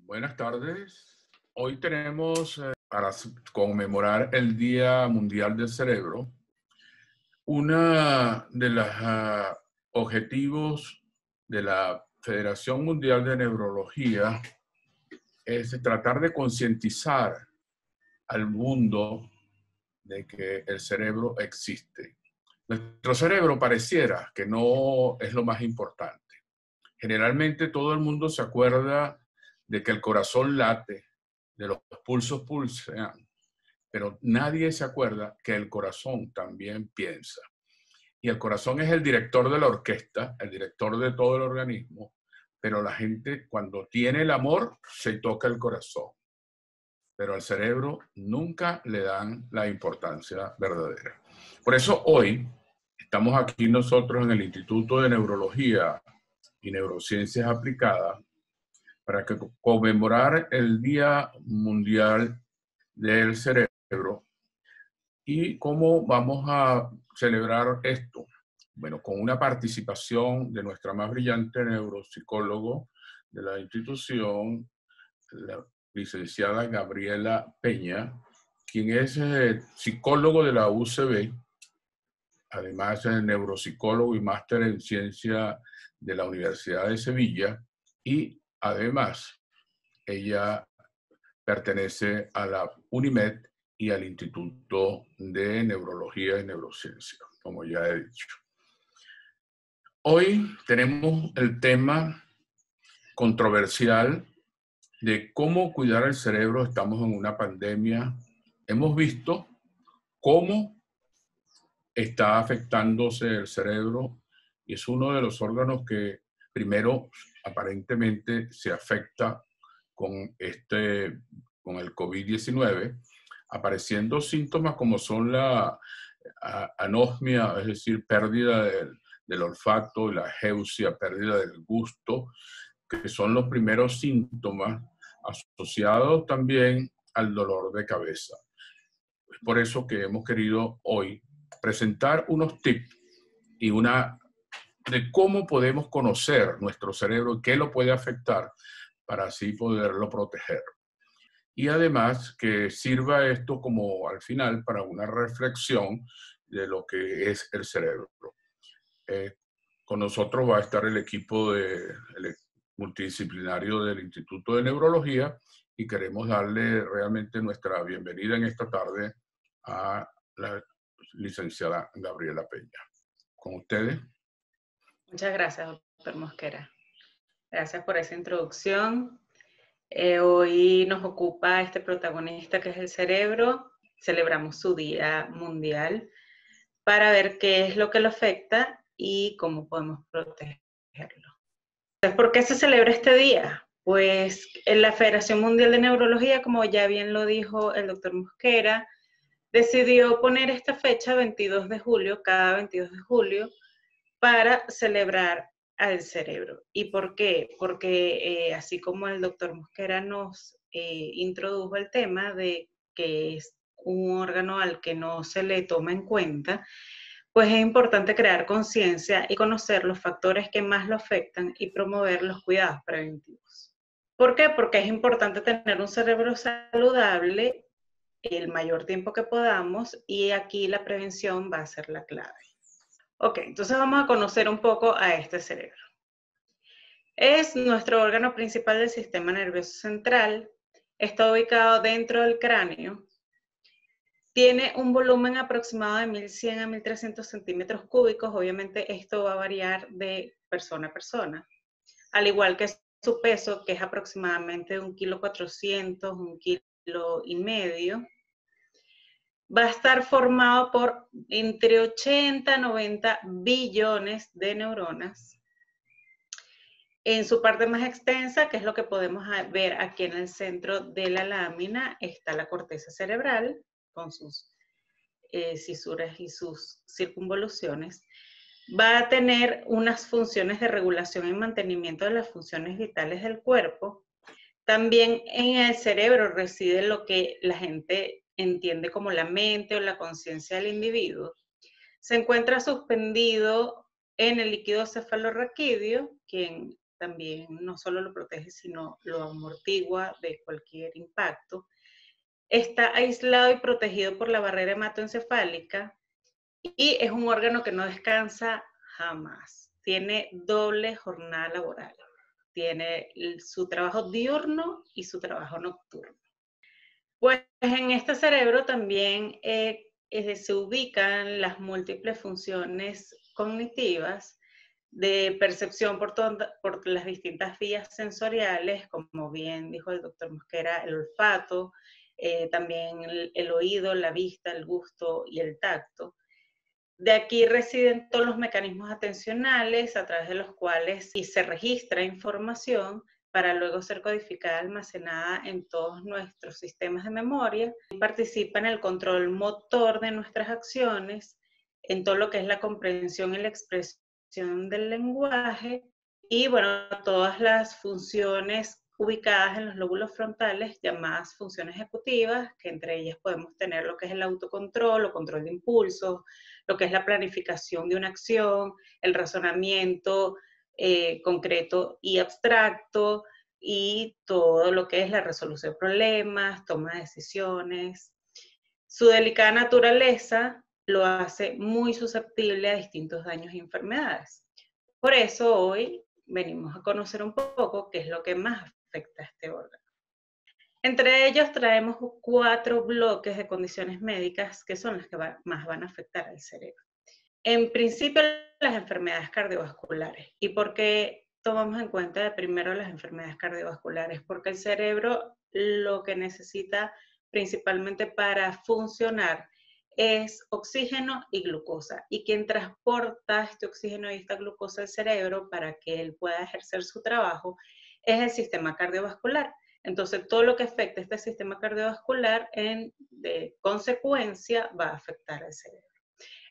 Buenas tardes. Hoy tenemos, para conmemorar el Día Mundial del Cerebro, uno de los objetivos de la Federación Mundial de Neurología es tratar de concientizar al mundo de que el cerebro existe. Nuestro cerebro pareciera que no es lo más importante. Generalmente todo el mundo se acuerda de que el corazón late, de los pulsos pulsean, pero nadie se acuerda que el corazón también piensa. Y el corazón es el director de la orquesta, el director de todo el organismo, pero la gente cuando tiene el amor se toca el corazón, pero al cerebro nunca le dan la importancia verdadera. Por eso hoy estamos aquí nosotros en el Instituto de Neurología y Neurociencias Aplicadas para conmemorar el Día Mundial del Cerebro. ¿Y cómo vamos a celebrar esto? Bueno, con una participación de nuestra más brillante neuropsicólogo de la institución, la licenciada Gabriela Peña, quien es psicólogo de la UCB, además es neuropsicólogo y máster en ciencia de la Universidad de Sevilla, y además ella pertenece a la UNIMED y al Instituto de Neurología y Neurociencia, como ya he dicho. Hoy tenemos el tema controversial de cómo cuidar el cerebro. Estamos en una pandemia. Hemos visto cómo está afectándose el cerebro y es uno de los órganos que primero aparentemente se afecta con el COVID-19, apareciendo síntomas como son la anosmia, es decir, pérdida del olfato, la ageusia, pérdida del gusto, que son los primeros síntomas asociados también al dolor de cabeza. Es por eso que hemos querido hoy presentar unos tips y de cómo podemos conocer nuestro cerebro y qué lo puede afectar para así poderlo proteger. Y además que sirva esto como al final para una reflexión de lo que es el cerebro. Con nosotros va a estar el equipo multidisciplinario del Instituto de Neurología y queremos darle realmente nuestra bienvenida en esta tarde a la licenciada Gabriela Peña. Con ustedes. Muchas gracias, doctor Mosquera. Gracias por esa introducción. Hoy nos ocupa este protagonista que es el cerebro. Celebramos su Día Mundial para ver qué es lo que lo afecta y cómo podemos protegerlo. Entonces, ¿por qué se celebra este día? Pues en la Federación Mundial de Neurología, como ya bien lo dijo el doctor Mosquera, decidió poner esta fecha 22 de julio, cada 22 de julio, para celebrar al cerebro. ¿Y por qué? Porque así como el doctor Mosquera nos introdujo el tema de que es un órgano al que no se le toma en cuenta, pues es importante crear conciencia y conocer los factores que más lo afectan y promover los cuidados preventivos. ¿Por qué? Porque es importante tener un cerebro saludable el mayor tiempo que podamos y aquí la prevención va a ser la clave. Ok, entonces vamos a conocer un poco a este cerebro. Es nuestro órgano principal del sistema nervioso central, está ubicado dentro del cráneo, tiene un volumen aproximado de 1100 a 1300 centímetros cúbicos, obviamente esto va a variar de persona a persona, al igual que su peso, que es aproximadamente 1,4 kg, 1,5 kg. Va a estar formado por entre 80 a 90 billones de neuronas. En su parte más extensa, que es lo que podemos ver aquí en el centro de la lámina, está la corteza cerebral con sus cisuras y sus circunvoluciones. Va a tener unas funciones de regulación y mantenimiento de las funciones vitales del cuerpo. También en el cerebro reside lo que la gente entiende como la mente o la conciencia del individuo. Se encuentra suspendido en el líquido cefalorraquídeo, quien también no solo lo protege, sino lo amortigua de cualquier impacto. Está aislado y protegido por la barrera hematoencefálica y es un órgano que no descansa jamás. Tiene doble jornada laboral. Tiene su trabajo diurno y su trabajo nocturno. Pues en este cerebro también se ubican las múltiples funciones cognitivas de percepción por las distintas vías sensoriales, como bien dijo el doctor Mosquera, el olfato, también el oído, la vista, el gusto y el tacto. De aquí residen todos los mecanismos atencionales a través de los cuales se registra información para luego ser codificada, almacenada en todos nuestros sistemas de memoria. Participa en el control motor de nuestras acciones, en todo lo que es la comprensión y la expresión del lenguaje, y bueno, todas las funciones ubicadas en los lóbulos frontales, llamadas funciones ejecutivas, que entre ellas podemos tener lo que es el autocontrol o control de impulsos, lo que es la planificación de una acción, el razonamiento concreto y abstracto, y todo lo que es la resolución de problemas, toma de decisiones. Su delicada naturaleza lo hace muy susceptible a distintos daños y enfermedades. Por eso hoy venimos a conocer un poco qué es lo que más afecta a este órgano. Entre ellos traemos 4 bloques de condiciones médicas que son las que más van a afectar al cerebro. En principio, las enfermedades cardiovasculares. ¿Y por qué tomamos en cuenta primero las enfermedades cardiovasculares? Porque el cerebro lo que necesita principalmente para funcionar es oxígeno y glucosa. Y quien transporta este oxígeno y esta glucosa al cerebro para que él pueda ejercer su trabajo es el sistema cardiovascular. Entonces, todo lo que afecta a este sistema cardiovascular, de consecuencia, va a afectar al cerebro.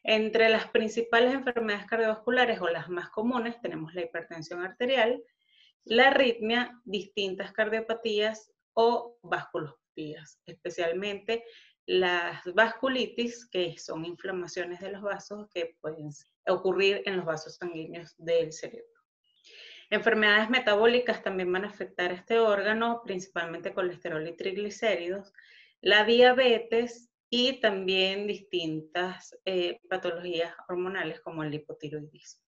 Entre las principales enfermedades cardiovasculares o las más comunes tenemos la hipertensión arterial, la arritmia, distintas cardiopatías o vasculopatías, especialmente las vasculitis, que son inflamaciones de los vasos que pueden ocurrir en los vasos sanguíneos del cerebro. Enfermedades metabólicas también van a afectar este órgano, principalmente colesterol y triglicéridos, la diabetes y también distintas patologías hormonales como el hipotiroidismo.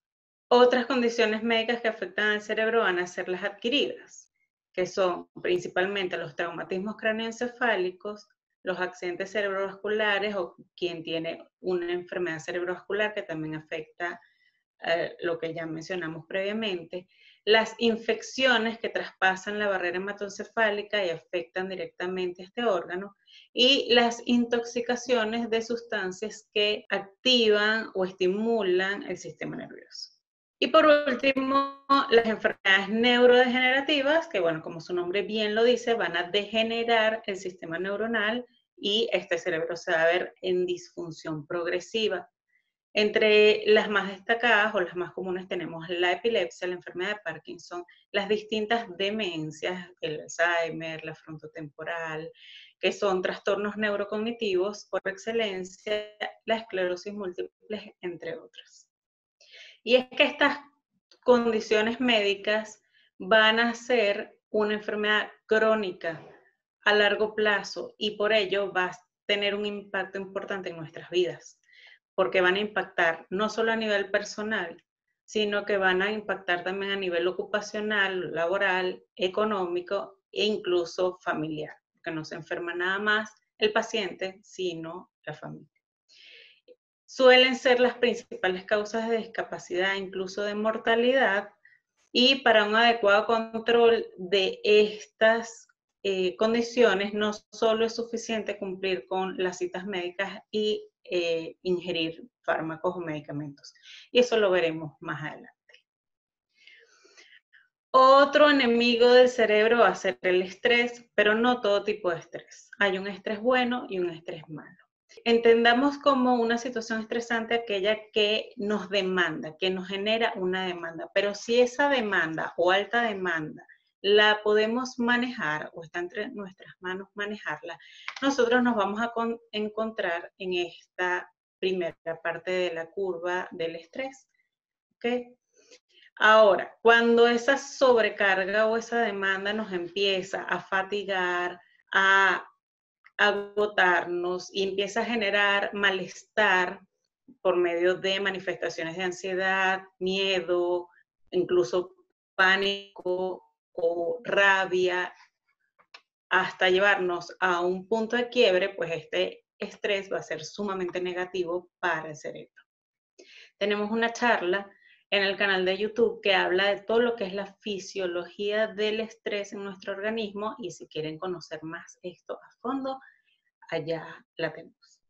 Otras condiciones médicas que afectan al cerebro van a ser las adquiridas, que son principalmente los traumatismos craneoencefálicos, los accidentes cerebrovasculares o quien tiene una enfermedad cerebrovascular que también afecta lo que ya mencionamos previamente, las infecciones que traspasan la barrera hematoencefálica y afectan directamente a este órgano, y las intoxicaciones de sustancias que activan o estimulan el sistema nervioso. Y por último, las enfermedades neurodegenerativas, que bueno, como su nombre bien lo dice, van a degenerar el sistema neuronal y este cerebro se va a ver en disfunción progresiva. Entre las más destacadas o las más comunes tenemos la epilepsia, la enfermedad de Parkinson, las distintas demencias, el Alzheimer, la frontotemporal, que son trastornos neurocognitivos por excelencia, la esclerosis múltiple, entre otras. Y es que estas condiciones médicas van a ser una enfermedad crónica a largo plazo y por ello va a tener un impacto importante en nuestras vidas, porque van a impactar no solo a nivel personal, sino que van a impactar también a nivel ocupacional, laboral, económico e incluso familiar, porque no se enferma nada más el paciente, sino la familia. Suelen ser las principales causas de discapacidad, incluso de mortalidad, y para un adecuado control de estas condiciones no solo es suficiente cumplir con las citas médicas y ingerir fármacos o medicamentos. Y eso lo veremos más adelante. Otro enemigo del cerebro va a ser el estrés, pero no todo tipo de estrés. Hay un estrés bueno y un estrés malo. Entendamos como una situación estresante aquella que nos demanda, que nos genera una demanda, pero si esa demanda o alta demanda la podemos manejar o está entre nuestras manos manejarla, nosotros nos vamos a encontrar en esta primera parte de la curva del estrés. ¿Okay? Ahora, cuando esa sobrecarga o esa demanda nos empieza a fatigar, a agotarnos y empieza a generar malestar por medio de manifestaciones de ansiedad, miedo, incluso pánico o rabia, hasta llevarnos a un punto de quiebre, pues este estrés va a ser sumamente negativo para el cerebro. Tenemos una charla en el canal de YouTube que habla de todo lo que es la fisiología del estrés en nuestro organismo, y si quieren conocer más esto a fondo, allá la tenemos.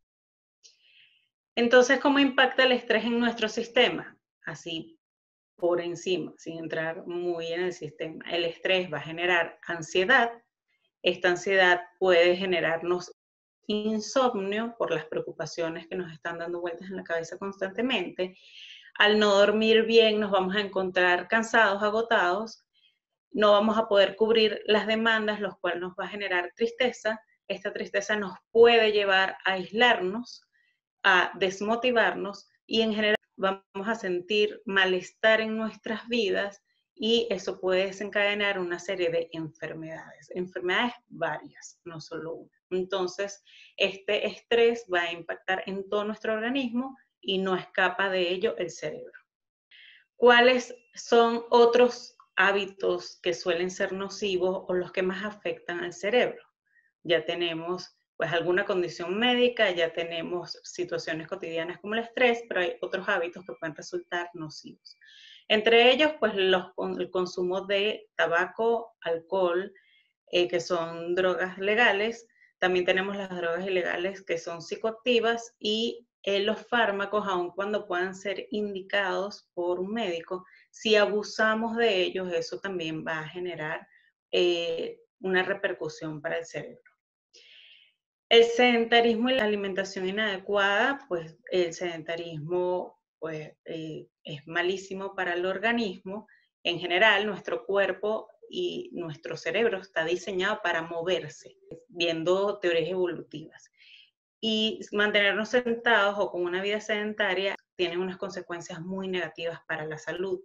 Entonces, ¿cómo impacta el estrés en nuestro sistema? Así por encima, sin entrar muy en el sistema. El estrés va a generar ansiedad. Esta ansiedad puede generarnos insomnio por las preocupaciones que nos están dando vueltas en la cabeza constantemente. Al no dormir bien nos vamos a encontrar cansados, agotados, no vamos a poder cubrir las demandas, lo cual nos va a generar tristeza. Esta tristeza nos puede llevar a aislarnos, a desmotivarnos y en general vamos a sentir malestar en nuestras vidas y eso puede desencadenar una serie de enfermedades varias, no solo una. Entonces, este estrés va a impactar en todo nuestro organismo y no escapa de ello el cerebro. ¿Cuáles son otros hábitos que suelen ser nocivos o los que más afectan al cerebro? Ya tenemos pues alguna condición médica, ya tenemos situaciones cotidianas como el estrés, pero hay otros hábitos que pueden resultar nocivos. Entre ellos, pues el consumo de tabaco, alcohol, que son drogas legales. También tenemos las drogas ilegales que son psicoactivas y los fármacos, aun cuando puedan ser indicados por un médico, si abusamos de ellos, eso también va a generar una repercusión para el cerebro. El sedentarismo y la alimentación inadecuada, pues el sedentarismo pues, es malísimo para el organismo. En general, nuestro cuerpo y nuestro cerebro está diseñado para moverse, viendo teorías evolutivas. Y mantenernos sentados o con una vida sedentaria tiene unas consecuencias muy negativas para la salud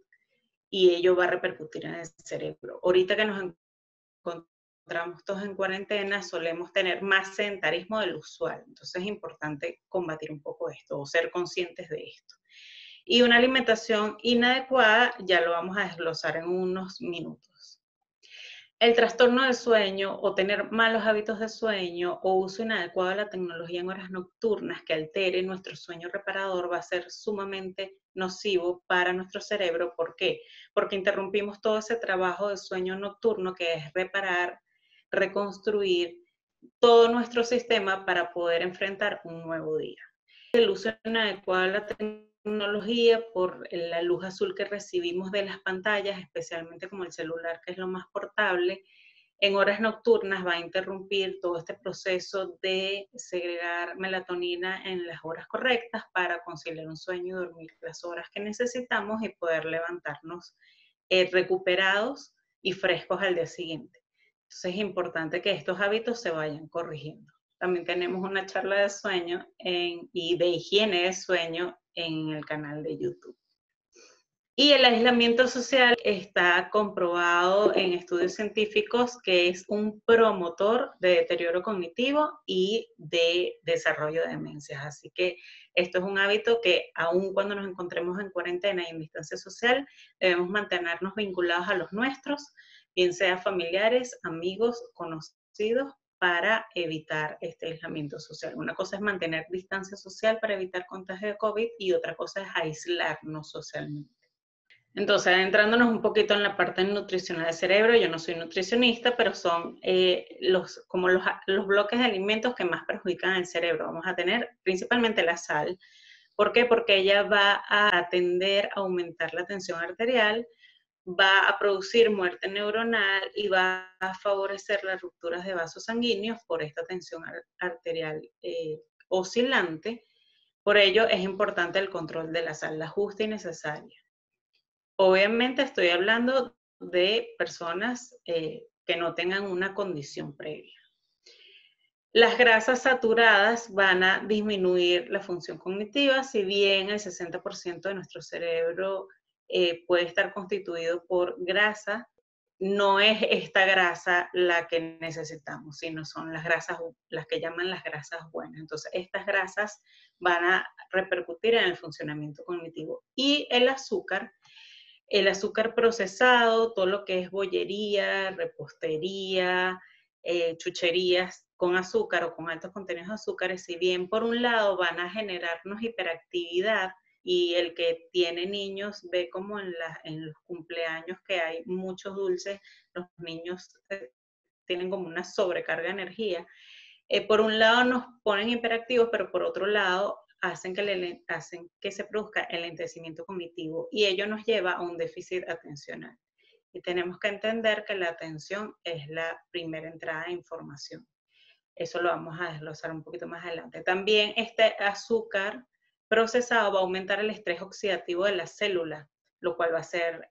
y ello va a repercutir en el cerebro. Ahorita que nos encontramos todos en cuarentena, solemos tener más sedentarismo del usual. Entonces es importante combatir un poco esto o ser conscientes de esto. Y una alimentación inadecuada, ya lo vamos a desglosar en unos minutos. El trastorno del sueño o tener malos hábitos de sueño o uso inadecuado de la tecnología en horas nocturnas que altere nuestro sueño reparador va a ser sumamente nocivo para nuestro cerebro. ¿Por qué? Porque interrumpimos todo ese trabajo de sueño nocturno que es reparar, reconstruir todo nuestro sistema para poder enfrentar un nuevo día. El uso inadecuado de la tecnología por la luz azul que recibimos de las pantallas, especialmente como el celular, que es lo más portable, en horas nocturnas va a interrumpir todo este proceso de segregar melatonina en las horas correctas para conciliar un sueño y dormir las horas que necesitamos y poder levantarnos recuperados y frescos al día siguiente. Entonces es importante que estos hábitos se vayan corrigiendo. También tenemos una charla de sueño y de higiene de sueño en el canal de YouTube. Y el aislamiento social está comprobado en estudios científicos que es un promotor de deterioro cognitivo y de desarrollo de demencias. Así que esto es un hábito que aun cuando nos encontremos en cuarentena y en distancia social, debemos mantenernos vinculados a los nuestros, bien sea familiares, amigos, conocidos, para evitar este aislamiento social. Una cosa es mantener distancia social para evitar contagio de COVID y otra cosa es aislarnos socialmente. Entonces, adentrándonos un poquito en la parte nutricional del cerebro, yo no soy nutricionista, pero son los bloques de alimentos que más perjudican al cerebro. Vamos a tener principalmente la sal. ¿Por qué? Porque ella va a tender a aumentar la tensión arterial, va a producir muerte neuronal y va a favorecer las rupturas de vasos sanguíneos por esta tensión arterial oscilante. Por ello es importante el control de la sal, la justa y necesaria. Obviamente estoy hablando de personas que no tengan una condición previa. Las grasas saturadas van a disminuir la función cognitiva, si bien el 60% de nuestro cerebro puede estar constituido por grasa. No es esta grasa la que necesitamos, sino son las grasas, las que llaman las grasas buenas. Entonces, estas grasas van a repercutir en el funcionamiento cognitivo. Y el azúcar procesado, todo lo que es bollería, repostería, chucherías con azúcar o con altos contenidos de azúcares, si bien por un lado van a generarnos hiperactividad, y el que tiene niños ve como en los cumpleaños que hay muchos dulces, los niños tienen como una sobrecarga de energía. Por un lado nos ponen hiperactivos, pero por otro lado hacen que se produzca el enlentecimiento cognitivo, y ello nos lleva a un déficit atencional. Y tenemos que entender que la atención es la primera entrada de información. Eso lo vamos a desglosar un poquito más adelante. También este azúcar procesado va a aumentar el estrés oxidativo de las células, lo cual va a ser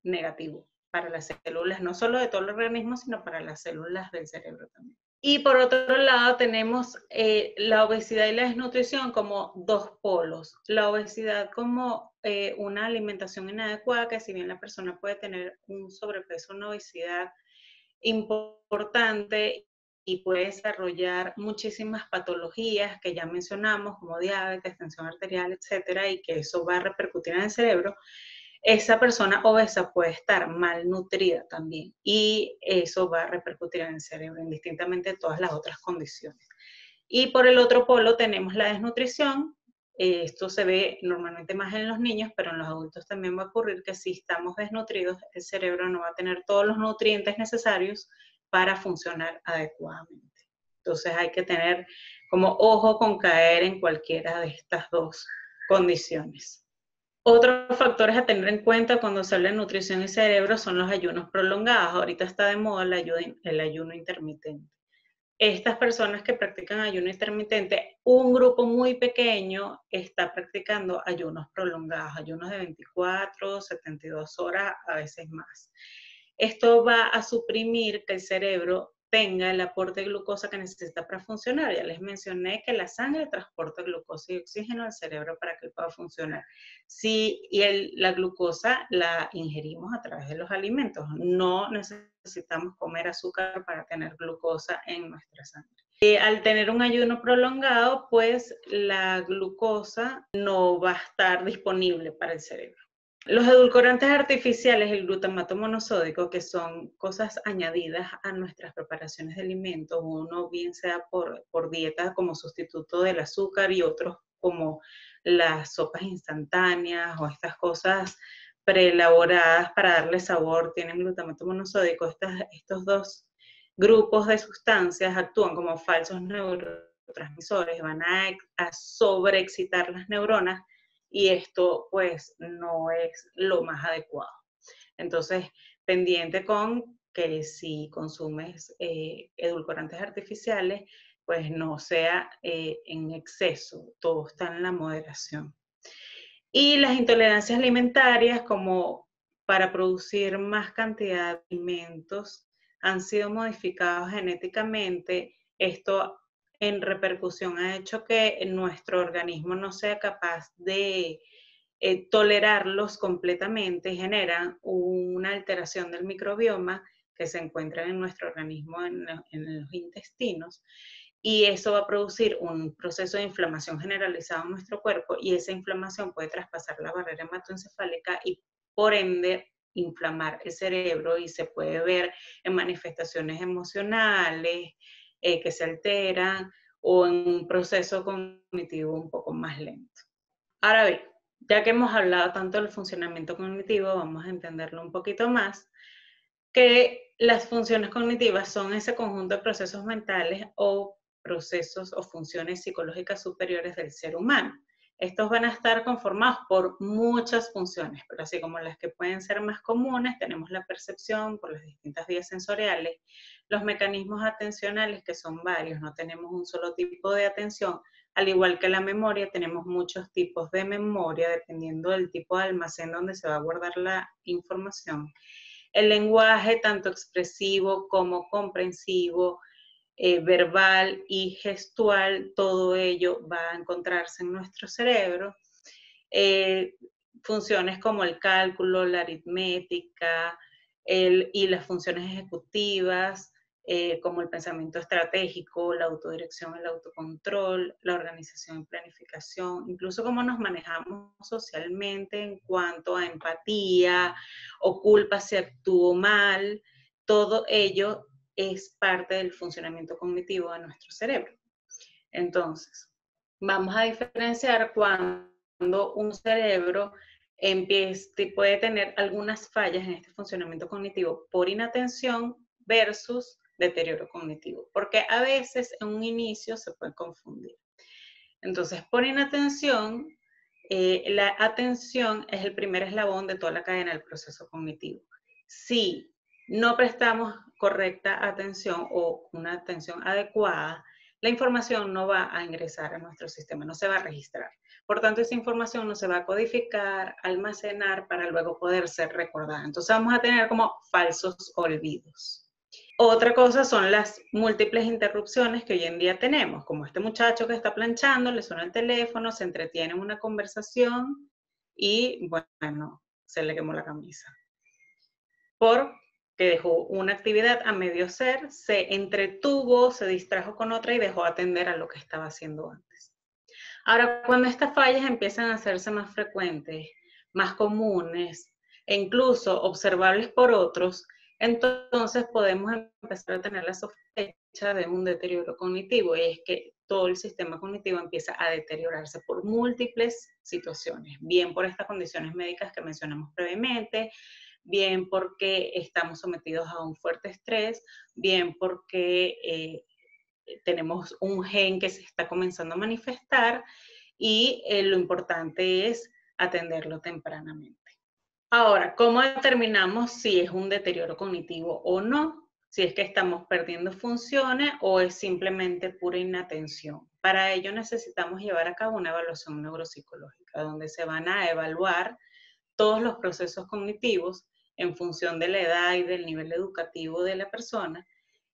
negativo para las células, no solo de todo el organismo, sino para las células del cerebro también. Y por otro lado tenemos la obesidad y la desnutrición como dos polos. La obesidad como una alimentación inadecuada, que si bien la persona puede tener un sobrepeso, una obesidad importante, y puede desarrollar muchísimas patologías que ya mencionamos, como diabetes, tensión arterial, etcétera, y que eso va a repercutir en el cerebro. Esa persona obesa puede estar malnutrida también, y eso va a repercutir en el cerebro, indistintamente de todas las otras condiciones. Y por el otro polo tenemos la desnutrición. Esto se ve normalmente más en los niños, pero en los adultos también va a ocurrir que si estamos desnutridos, el cerebro no va a tener todos los nutrientes necesarios para funcionar adecuadamente. Entonces hay que tener como ojo con caer en cualquiera de estas dos condiciones. Otros factores a tener en cuenta cuando se habla de nutrición y cerebro son los ayunos prolongados. Ahorita está de moda el ayuno intermitente. Estas personas que practican ayuno intermitente, un grupo muy pequeño está practicando ayunos prolongados, ayunos de 24, 72 horas, a veces más. Esto va a suprimir que el cerebro tenga el aporte de glucosa que necesita para funcionar. Ya les mencioné que la sangre transporta glucosa y oxígeno al cerebro para que pueda funcionar. La glucosa la ingerimos a través de los alimentos. No necesitamos comer azúcar para tener glucosa en nuestra sangre. Al tener un ayuno prolongado, pues la glucosa no va a estar disponible para el cerebro. Los edulcorantes artificiales, el glutamato monosódico, que son cosas añadidas a nuestras preparaciones de alimentos, uno bien sea por dieta como sustituto del azúcar, y otros como las sopas instantáneas o estas cosas preelaboradas para darle sabor, tienen glutamato monosódico. Estos dos grupos de sustancias actúan como falsos neurotransmisores, van a sobreexcitar las neuronas, y esto pues no es lo más adecuado. Entonces, pendiente con que si consumes edulcorantes artificiales, pues no sea en exceso, todo está en la moderación. Y las intolerancias alimentarias, como para producir más cantidad de alimentos, han sido modificados genéticamente. Esto en repercusión ha hecho que nuestro organismo no sea capaz de tolerarlos completamente, y generan una alteración del microbioma que se encuentra en nuestro organismo, en los intestinos, y eso va a producir un proceso de inflamación generalizado en nuestro cuerpo, y esa inflamación puede traspasar la barrera hematoencefálica y por ende inflamar el cerebro, y se puede ver en manifestaciones emocionales que se alteran, o en un proceso cognitivo un poco más lento. Ahora bien, ya que hemos hablado tanto del funcionamiento cognitivo, vamos a entenderlo un poquito más, que las funciones cognitivas son ese conjunto de procesos mentales o procesos o funciones psicológicas superiores del ser humano. Estos van a estar conformados por muchas funciones, pero así como las que pueden ser más comunes, tenemos la percepción por las distintas vías sensoriales, los mecanismos atencionales, que son varios, no tenemos un solo tipo de atención, al igual que la memoria, tenemos muchos tipos de memoria, dependiendo del tipo de almacén donde se va a guardar la información. El lenguaje, tanto expresivo como comprensivo, verbal y gestual, todo ello va a encontrarse en nuestro cerebro. funciones como el cálculo, la aritmética y las funciones ejecutivas, como el pensamiento estratégico, la autodirección, el autocontrol, la organización y planificación, incluso cómo nos manejamos socialmente en cuanto a empatía o culpa si actúo mal, todo ello es parte del funcionamiento cognitivo de nuestro cerebro. Entonces, vamos a diferenciar cuando un cerebro puede tener algunas fallas en este funcionamiento cognitivo por inatención versus deterioro cognitivo, porque a veces en un inicio se puede confundir. Entonces, por inatención, la atención es el primer eslabón de toda la cadena del proceso cognitivo. Si no prestamos correcta atención o una atención adecuada, la información no va a ingresar a nuestro sistema, no se va a registrar. Por tanto, esa información no se va a codificar, almacenar para luego poder ser recordada. Entonces vamos a tener como falsos olvidos. Otra cosa son las múltiples interrupciones que hoy en día tenemos, como este muchacho que está planchando, le suena el teléfono, se entretiene en una conversación y, bueno, se le quemó la camisa. Porque dejó una actividad a medio hacer, se entretuvo, se distrajo con otra y dejó atender a lo que estaba haciendo antes. Ahora, cuando estas fallas empiezan a hacerse más frecuentes, más comunes e incluso observables por otros, entonces podemos empezar a tener la sospecha de un deterioro cognitivo, y es que todo el sistema cognitivo empieza a deteriorarse por múltiples situaciones, bien por estas condiciones médicas que mencionamos previamente, bien porque estamos sometidos a un fuerte estrés, bien porque tenemos un gen que se está comenzando a manifestar y lo importante es atenderlo tempranamente. Ahora, ¿cómo determinamos si es un deterioro cognitivo o no? Si es que estamos perdiendo funciones o es simplemente pura inatención. Para ello necesitamos llevar a cabo una evaluación neuropsicológica, donde se van a evaluar todos los procesos cognitivos en función de la edad y del nivel educativo de la persona,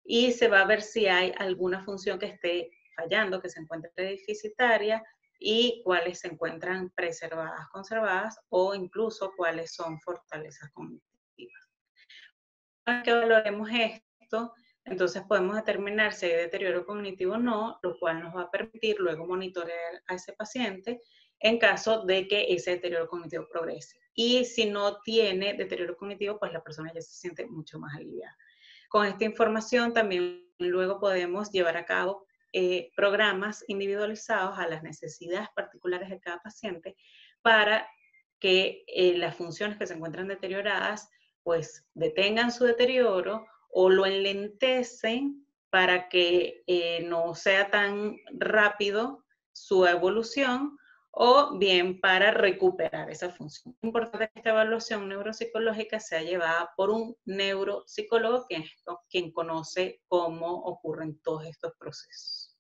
y se va a ver si hay alguna función que esté fallando, que se encuentre deficitaria, y cuáles se encuentran preservadas, conservadas, o incluso cuáles son fortalezas cognitivas. Para que evaluemos esto, entonces podemos determinar si hay deterioro cognitivo o no, lo cual nos va a permitir luego monitorear a ese paciente en caso de que ese deterioro cognitivo progrese. Y si no tiene deterioro cognitivo, pues la persona ya se siente mucho más aliviada. Con esta información también luego podemos llevar a cabo programas individualizados a las necesidades particulares de cada paciente para que las funciones que se encuentran deterioradas pues detengan su deterioro o lo enlentecen para que no sea tan rápido su evolución, o bien para recuperar esa función. Es importante que esta evaluación neuropsicológica sea llevada por un neuropsicólogo quien conoce cómo ocurren todos estos procesos.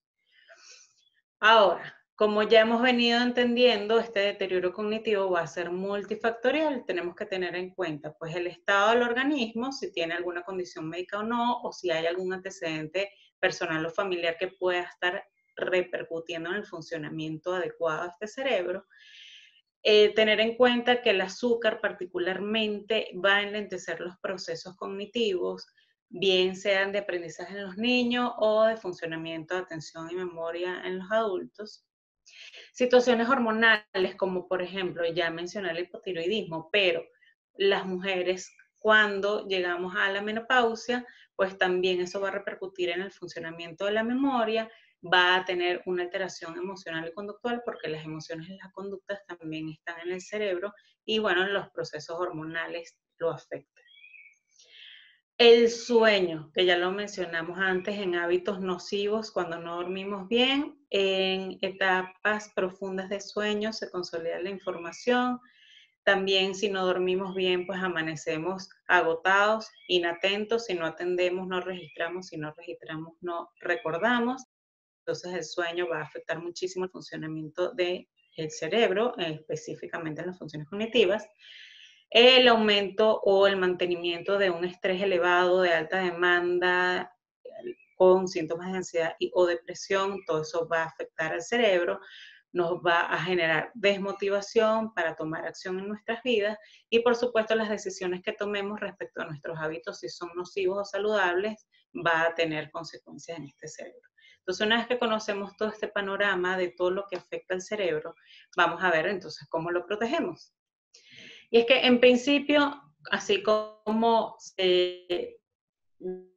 Ahora, como ya hemos venido entendiendo, este deterioro cognitivo va a ser multifactorial. Tenemos que tener en cuenta pues el estado del organismo, si tiene alguna condición médica o no, o si hay algún antecedente personal o familiar que pueda estar repercutiendo en el funcionamiento adecuado de este cerebro. Tener en cuenta que el azúcar particularmente va a enlentecer los procesos cognitivos, bien sean de aprendizaje en los niños o de funcionamiento de atención y memoria en los adultos. Situaciones hormonales, como por ejemplo, ya mencioné el hipotiroidismo, pero las mujeres cuando llegamos a la menopausia, pues también eso va a repercutir en el funcionamiento de la memoria, va a tener una alteración emocional y conductual porque las emociones y las conductas también están en el cerebro y bueno, los procesos hormonales lo afectan. El sueño, que ya lo mencionamos antes, en hábitos nocivos cuando no dormimos bien, en etapas profundas de sueño se consolida la información. También si no dormimos bien, pues amanecemos agotados, inatentos, si no atendemos, no registramos, si no registramos, no recordamos. Entonces el sueño va a afectar muchísimo el funcionamiento del cerebro, específicamente en las funciones cognitivas. El aumento o el mantenimiento de un estrés elevado, de alta demanda, con síntomas de ansiedad o depresión, todo eso va a afectar al cerebro. nos va a generar desmotivación para tomar acción en nuestras vidas y por supuesto las decisiones que tomemos respecto a nuestros hábitos, si son nocivos o saludables, va a tener consecuencias en este cerebro. Entonces, una vez que conocemos todo este panorama de todo lo que afecta al cerebro, vamos a ver entonces cómo lo protegemos. Y es que en principio, así como se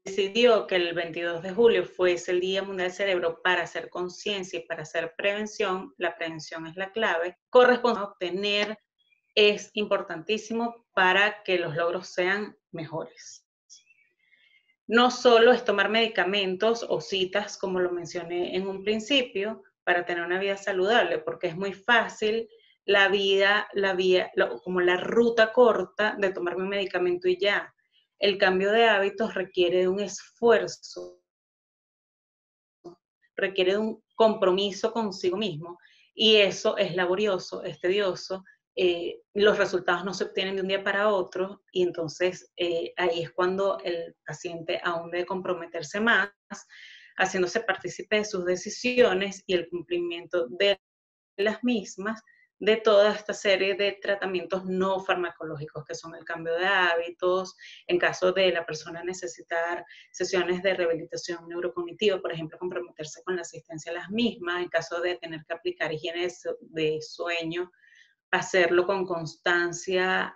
decidió que el 22 de julio fuese el Día Mundial del Cerebro para hacer conciencia y para hacer prevención, la prevención es la clave, corresponde a obtener es importantísimo para que los logros sean mejores. No solo es tomar medicamentos o citas, como lo mencioné en un principio, para tener una vida saludable, porque es muy fácil como la ruta corta de tomarme un medicamento y ya. El cambio de hábitos requiere de un esfuerzo, requiere de un compromiso consigo mismo, y eso es laborioso, es tedioso. Los resultados no se obtienen de un día para otro y entonces ahí es cuando el paciente aún debe comprometerse más, haciéndose partícipe de sus decisiones y el cumplimiento de las mismas, de toda esta serie de tratamientos no farmacológicos, que son el cambio de hábitos, en caso de la persona necesitar sesiones de rehabilitación neurocognitiva, por ejemplo, comprometerse con la asistencia a las mismas, en caso de tener que aplicar higiene de sueño, hacerlo con constancia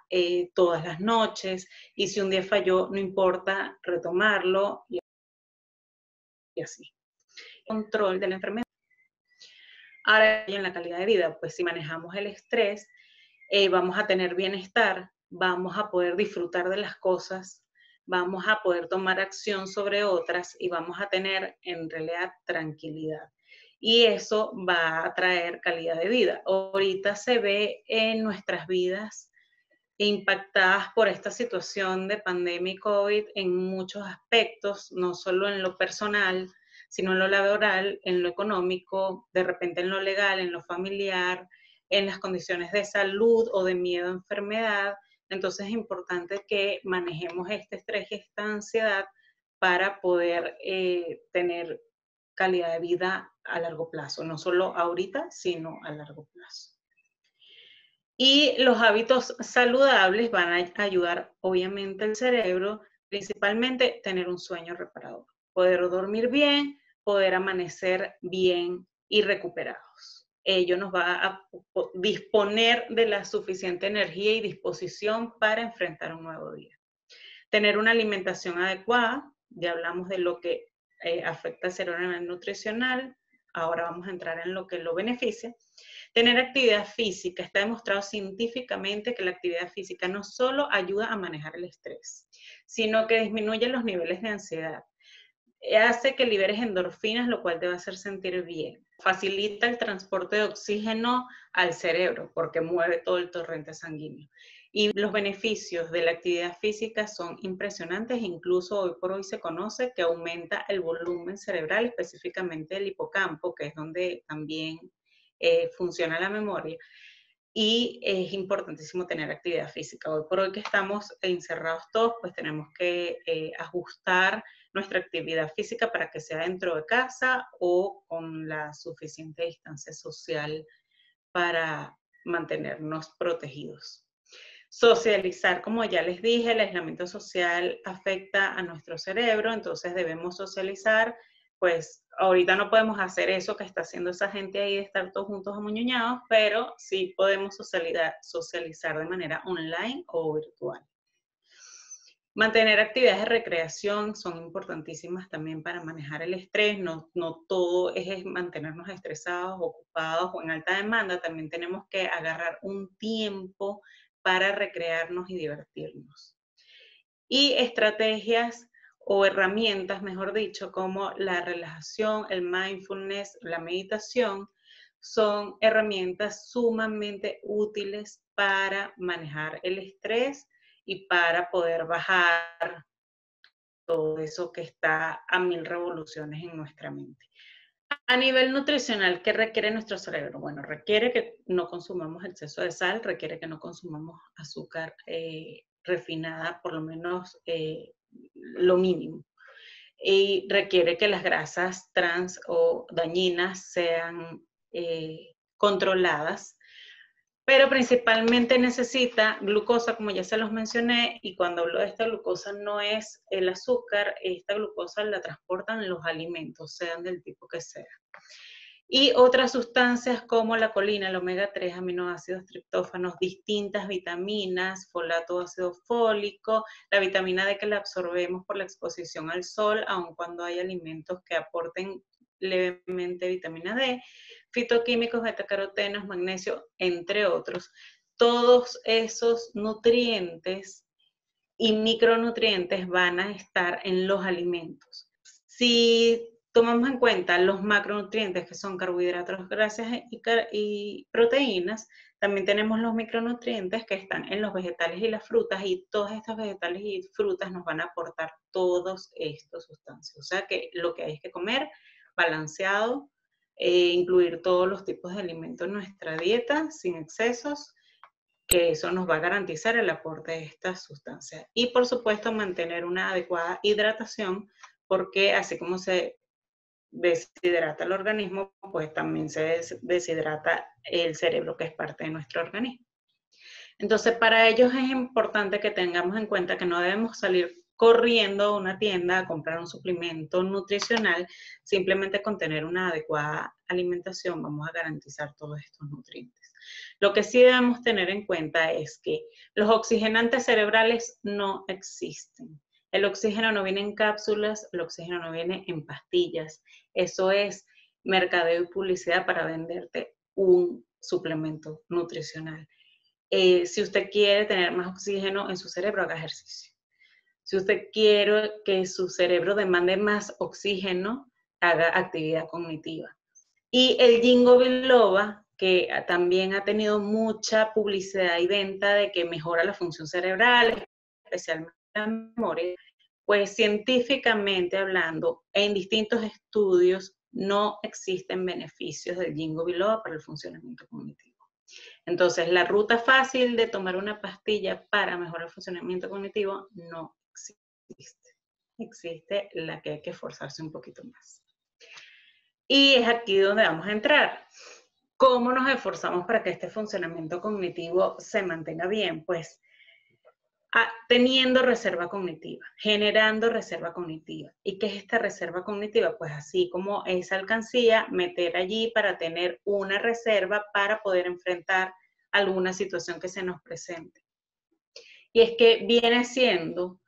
todas las noches, y si un día falló, no importa, retomarlo y así. Control de la enfermedad. Ahora, en la calidad de vida, pues si manejamos el estrés, vamos a tener bienestar, vamos a poder disfrutar de las cosas, vamos a poder tomar acción sobre otras y vamos a tener en realidad tranquilidad. Y eso va a traer calidad de vida. Ahorita se ve en nuestras vidas impactadas por esta situación de pandemia y COVID en muchos aspectos, no solo en lo personal, sino en lo laboral, en lo económico, de repente en lo legal, en lo familiar, en las condiciones de salud o de miedo a enfermedad. Entonces es importante que manejemos este estrés y esta ansiedad para poder tener calidad de vida a largo plazo, no solo ahorita, sino a largo plazo. Y los hábitos saludables van a ayudar, obviamente, al cerebro, principalmente tener un sueño reparador, poder dormir bien, poder amanecer bien y recuperados. Ello nos va a disponer de la suficiente energía y disposición para enfrentar un nuevo día. Tener una alimentación adecuada, ya hablamos de lo que afecta al cerebro a nivel nutricional, ahora vamos a entrar en lo que lo beneficia. Tener actividad física. Está demostrado científicamente que la actividad física no solo ayuda a manejar el estrés, sino que disminuye los niveles de ansiedad. Hace que liberes endorfinas, lo cual te va a hacer sentir bien. Facilita el transporte de oxígeno al cerebro porque mueve todo el torrente sanguíneo. Y los beneficios de la actividad física son impresionantes, incluso hoy por hoy se conoce que aumenta el volumen cerebral, específicamente el hipocampo, que es donde también funciona la memoria, y es importantísimo tener actividad física. Hoy por hoy que estamos encerrados todos, pues tenemos que ajustar nuestra actividad física para que sea dentro de casa o con la suficiente distancia social para mantenernos protegidos. Socializar, como ya les dije, el aislamiento social afecta a nuestro cerebro, entonces debemos socializar. Pues ahorita no podemos hacer eso que está haciendo esa gente ahí de estar todos juntos amuñoñados, pero sí podemos socializar de manera online o virtual. Mantener actividades de recreación son importantísimas también para manejar el estrés. No todo es mantenernos estresados, ocupados o en alta demanda. También tenemos que agarrar un tiempo para recrearnos y divertirnos. Y estrategias o herramientas, mejor dicho, como la relajación, el mindfulness, la meditación, son herramientas sumamente útiles para manejar el estrés y para poder bajar todo eso que está a 1000 revoluciones en nuestra mente. A nivel nutricional, ¿qué requiere nuestro cerebro? Bueno, requiere que no consumamos exceso de sal, requiere que no consumamos azúcar refinada, por lo menos lo mínimo. Y requiere que las grasas trans o dañinas sean controladas, pero principalmente necesita glucosa, como ya se los mencioné, y cuando hablo de esta glucosa no es el azúcar, esta glucosa la transportan los alimentos, sean del tipo que sea. Y otras sustancias como la colina, el omega 3, aminoácidos, triptófanos, distintas vitaminas, folato, ácido fólico, la vitamina D que la absorbemos por la exposición al sol, aun cuando hay alimentos que aporten levemente vitamina D, fitoquímicos, betacarotenos, magnesio, entre otros. Todos esos nutrientes y micronutrientes van a estar en los alimentos. Si tomamos en cuenta los macronutrientes, que son carbohidratos, grasas y proteínas, también tenemos los micronutrientes que están en los vegetales y las frutas, y todos estos vegetales y frutas nos van a aportar todos estos sustancias. O sea que lo que hay es que comer balanceado, incluir todos los tipos de alimentos en nuestra dieta sin excesos, que eso nos va a garantizar el aporte de estas sustancias. Y por supuesto mantener una adecuada hidratación, porque así como se deshidrata el organismo, pues también se deshidrata el cerebro, que es parte de nuestro organismo. Entonces, para ellos es importante que tengamos en cuenta que no debemos salir corriendo a una tienda a comprar un suplemento nutricional. Simplemente con tener una adecuada alimentación vamos a garantizar todos estos nutrientes. Lo que sí debemos tener en cuenta es que los oxigenantes cerebrales no existen. El oxígeno no viene en cápsulas, el oxígeno no viene en pastillas. Eso es mercadeo y publicidad para venderte un suplemento nutricional. Si usted quiere tener más oxígeno en su cerebro, haga ejercicio. Si usted quiere que su cerebro demande más oxígeno, haga actividad cognitiva. Y el Ginkgo biloba, que también ha tenido mucha publicidad y venta de que mejora la función cerebral, especialmente la memoria, pues científicamente hablando, en distintos estudios no existen beneficios del Ginkgo biloba para el funcionamiento cognitivo. Entonces, la ruta fácil de tomar una pastilla para mejorar el funcionamiento cognitivo no existe. Existe la que hay que esforzarse un poquito más. Y es aquí donde vamos a entrar. ¿Cómo nos esforzamos para que este funcionamiento cognitivo se mantenga bien? Pues teniendo reserva cognitiva, generando reserva cognitiva. ¿Y qué es esta reserva cognitiva? Pues así como esa alcancía, meter allí para tener una reserva para poder enfrentar alguna situación que se nos presente. Y es que viene siendo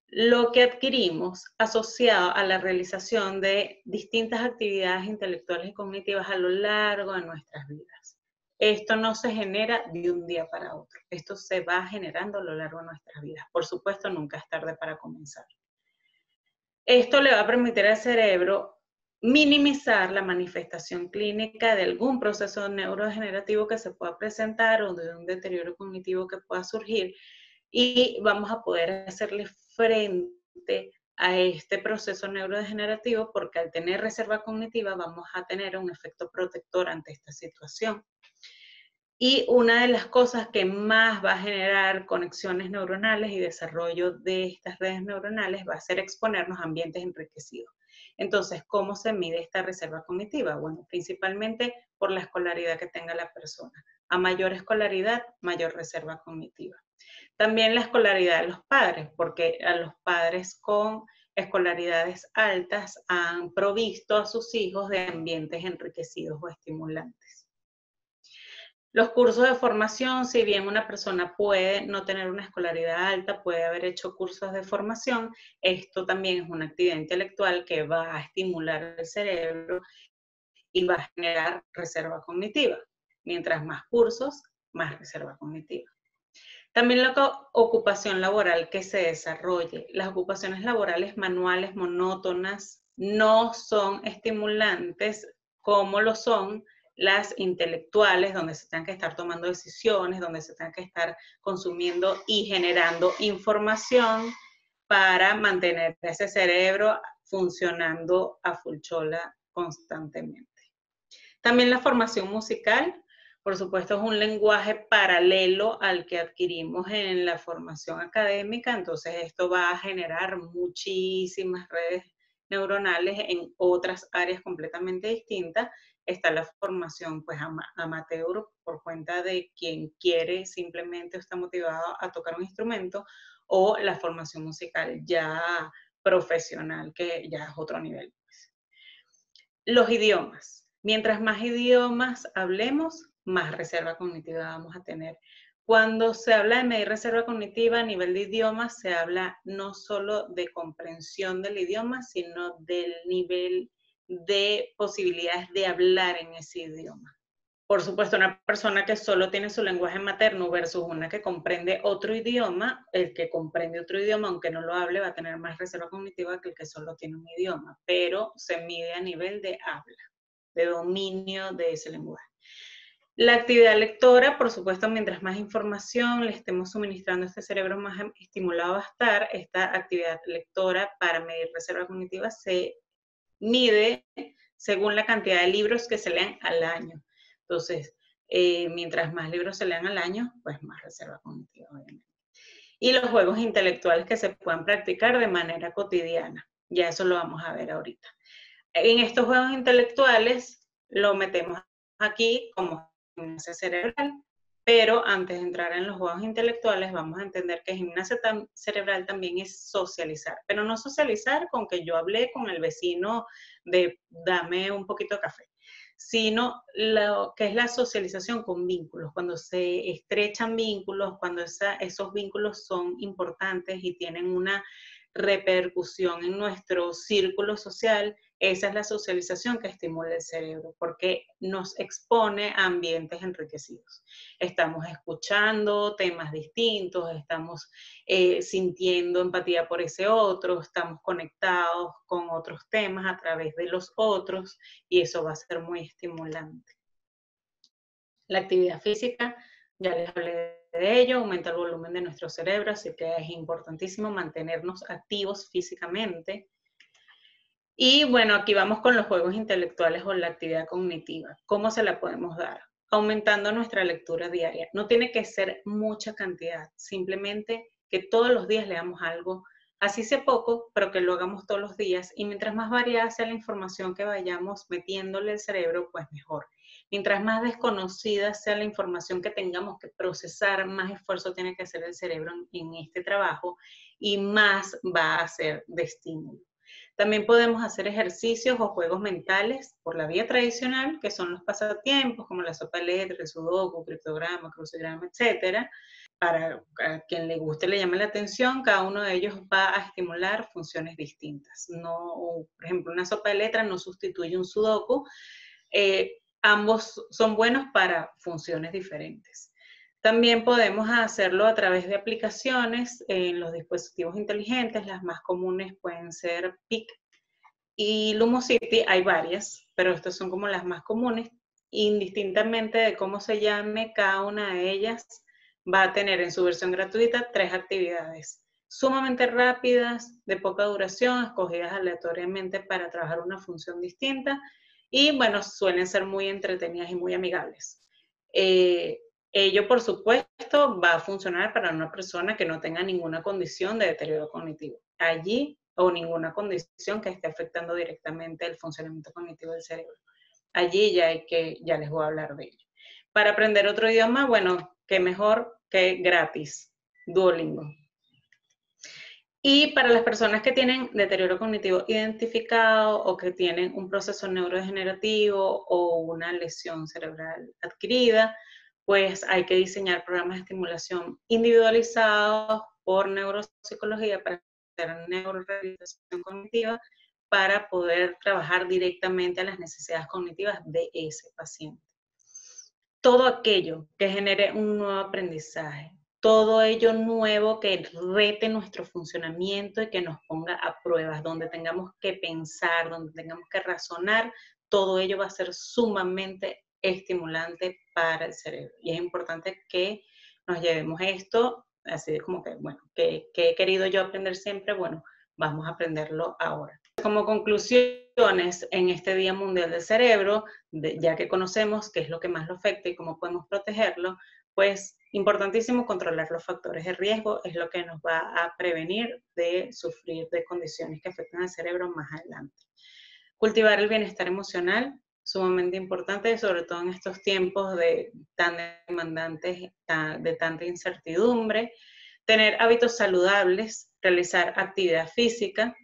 lo que adquirimos asociado a la realización de distintas actividades intelectuales y cognitivas a lo largo de nuestras vidas. Esto no se genera de un día para otro. Esto se va generando a lo largo de nuestras vidas. Por supuesto, nunca es tarde para comenzar. Esto le va a permitir al cerebro minimizar la manifestación clínica de algún proceso neurodegenerativo que se pueda presentar o de un deterioro cognitivo que pueda surgir, y vamos a poder hacerle frente a este proceso neurodegenerativo, porque al tener reserva cognitiva vamos a tener un efecto protector ante esta situación. Y una de las cosas que más va a generar conexiones neuronales y desarrollo de estas redes neuronales va a ser exponernos a ambientes enriquecidos. Entonces, ¿cómo se mide esta reserva cognitiva? Bueno, principalmente por la escolaridad que tenga la persona. A mayor escolaridad, mayor reserva cognitiva. También la escolaridad de los padres, porque a los padres con escolaridades altas han provisto a sus hijos de ambientes enriquecidos o estimulantes. Los cursos de formación, si bien una persona puede no tener una escolaridad alta, puede haber hecho cursos de formación, esto también es una actividad intelectual que va a estimular el cerebro y va a generar reserva cognitiva. Mientras más cursos, más reserva cognitiva. También la ocupación laboral que se desarrolle. Las ocupaciones laborales manuales monótonas no son estimulantes como lo son las intelectuales, donde se tengan que estar tomando decisiones, donde se tengan que estar consumiendo y generando información para mantener ese cerebro funcionando a full chola constantemente. También la formación musical, por supuesto, es un lenguaje paralelo al que adquirimos en la formación académica, entonces esto va a generar muchísimas redes neuronales en otras áreas completamente distintas, está la formación pues amateur por cuenta de quien quiere simplemente o está motivado a tocar un instrumento, o la formación musical ya profesional, que ya es otro nivel. Los idiomas. Mientras más idiomas hablemos, más reserva cognitiva vamos a tener. Cuando se habla de medir reserva cognitiva a nivel de idiomas, se habla no solo de comprensión del idioma, sino del nivel de posibilidades de hablar en ese idioma. Por supuesto, una persona que solo tiene su lenguaje materno versus una que comprende otro idioma, el que comprende otro idioma, aunque no lo hable, va a tener más reserva cognitiva que el que solo tiene un idioma, pero se mide a nivel de habla, de dominio de ese lenguaje. La actividad lectora, por supuesto, mientras más información le estemos suministrando a este cerebro, más estimulado va a estar. Esta actividad lectora para medir reserva cognitiva se mide según la cantidad de libros que se lean al año. Entonces, mientras más libros se lean al año, pues más reserva cognitiva, obviamente. Y los juegos intelectuales que se puedan practicar de manera cotidiana. Ya eso lo vamos a ver ahorita. En estos juegos intelectuales lo metemos aquí como gimnasia cerebral, pero antes de entrar en los juegos intelectuales vamos a entender que gimnasia cerebral también es socializar, pero no socializar con que yo hablé con el vecino de dame un poquito de café, sino lo que es la socialización con vínculos, cuando se estrechan vínculos, cuando esos vínculos son importantes y tienen una repercusión en nuestro círculo social. Esa es la socialización que estimula el cerebro, porque nos expone a ambientes enriquecidos. Estamos escuchando temas distintos, estamos sintiendo empatía por ese otro, estamos conectados con otros temas a través de los otros, y eso va a ser muy estimulante. La actividad física, ya les hablé de ello, aumenta el volumen de nuestro cerebro, así que es importantísimo mantenernos activos físicamente. Y bueno, aquí vamos con los juegos intelectuales o la actividad cognitiva. ¿Cómo se la podemos dar? Aumentando nuestra lectura diaria. No tiene que ser mucha cantidad, simplemente que todos los días leamos algo, así sea poco, pero que lo hagamos todos los días. Y mientras más variada sea la información que vayamos metiéndole al cerebro, pues mejor. Mientras más desconocida sea la información que tengamos que procesar, más esfuerzo tiene que hacer el cerebro en este trabajo y más va a ser de estímulo. También podemos hacer ejercicios o juegos mentales por la vía tradicional, que son los pasatiempos, como la sopa de letras, el sudoku, criptograma, crucigrama, etcétera. Para quien le guste, le llame la atención, cada uno de ellos va a estimular funciones distintas. No, por ejemplo, una sopa de letras no sustituye un sudoku. Ambos son buenos para funciones diferentes. También podemos hacerlo a través de aplicaciones en los dispositivos inteligentes. Las más comunes pueden ser PIC y Lumosity. Hay varias, pero estas son como las más comunes. Indistintamente de cómo se llame, cada una de ellas va a tener en su versión gratuita 3 actividades sumamente rápidas, de poca duración, escogidas aleatoriamente para trabajar una función distinta, y bueno, suelen ser muy entretenidas y muy amigables. Ello, por supuesto, va a funcionar para una persona que no tenga ninguna condición de deterioro cognitivo. Allí, o ninguna condición que esté afectando directamente el funcionamiento cognitivo del cerebro. Allí ya les voy a hablar de ello. Para aprender otro idioma, bueno, qué mejor que gratis, Duolingo. Y para las personas que tienen deterioro cognitivo identificado o que tienen un proceso neurodegenerativo o una lesión cerebral adquirida, pues hay que diseñar programas de estimulación individualizados por neuropsicología para hacer neurorehabilitación cognitiva, para poder trabajar directamente a las necesidades cognitivas de ese paciente. Todo aquello que genere un nuevo aprendizaje, todo ello nuevo que rete nuestro funcionamiento y que nos ponga a pruebas, donde tengamos que pensar, donde tengamos que razonar, todo ello va a ser sumamente estimulante para el cerebro. Y es importante que nos llevemos esto, así como que, bueno, que he querido yo aprender siempre, bueno, vamos a aprenderlo ahora. Como conclusiones en este Día Mundial del Cerebro, ya que conocemos qué es lo que más lo afecta y cómo podemos protegerlo, pues importantísimo controlar los factores de riesgo, es lo que nos va a prevenir de sufrir de condiciones que afectan al cerebro más adelante. Cultivar el bienestar emocional, sumamente importante, sobre todo en estos tiempos tan demandantes, de tanta incertidumbre. Tener hábitos saludables, realizar actividad física,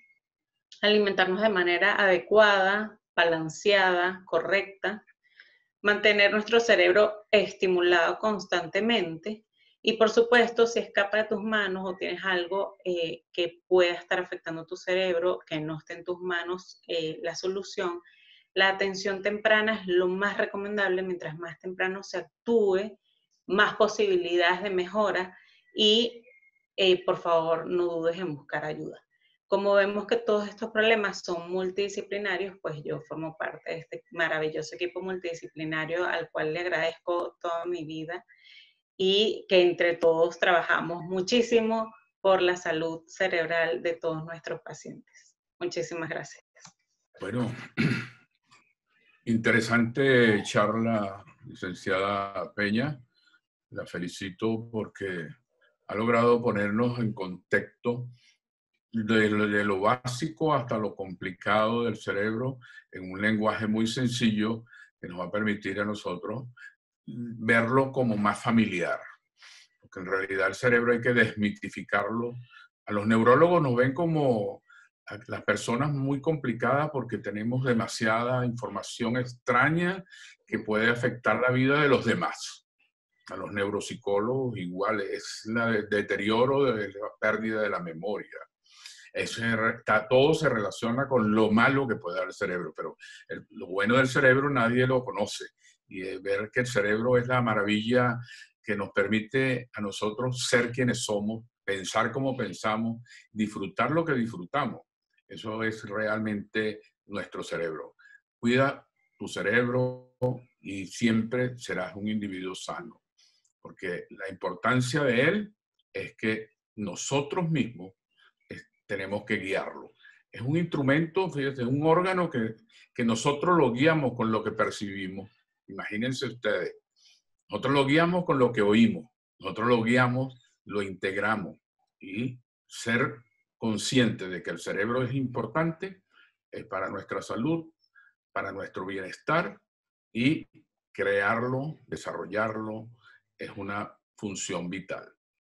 alimentarnos de manera adecuada, balanceada, correcta, mantener nuestro cerebro estimulado constantemente y, por supuesto, si escapa de tus manos o tienes algo que pueda estar afectando tu cerebro, que no esté en tus manos la solución, la atención temprana es lo más recomendable. Mientras más temprano se actúe, más posibilidades de mejora y, por favor, no dudes en buscar ayuda. Como vemos que todos estos problemas son multidisciplinarios, pues yo formo parte de este maravilloso equipo multidisciplinario al cual le agradezco toda mi vida y que entre todos trabajamos muchísimo por la salud cerebral de todos nuestros pacientes. Muchísimas gracias. Bueno, interesante charla, licenciada Peña. La felicito porque ha logrado ponernos en contexto de lo básico hasta lo complicado del cerebro en un lenguaje muy sencillo que nos va a permitir a nosotros verlo como más familiar. Porque en realidad el cerebro hay que desmitificarlo. A los neurólogos nos ven como a las personas muy complicadas porque tenemos demasiada información extraña que puede afectar la vida de los demás. A los neuropsicólogos igual es el deterioro de la pérdida de la memoria. Todo se relaciona con lo malo que puede dar el cerebro, pero lo bueno del cerebro nadie lo conoce. Y ver que el cerebro es la maravilla que nos permite a nosotros ser quienes somos, pensar como pensamos, disfrutar lo que disfrutamos. Eso es realmente nuestro cerebro. Cuida tu cerebro y siempre serás un individuo sano, porque la importancia de él es que nosotros mismos tenemos que guiarlo. Es un instrumento, fíjense, un órgano que nosotros lo guiamos con lo que percibimos. Imagínense ustedes, nosotros lo guiamos con lo que oímos, nosotros lo guiamos, lo integramos, y ser consciente de que el cerebro es importante, es para nuestra salud, para nuestro bienestar, y crearlo, desarrollarlo, es una función vital.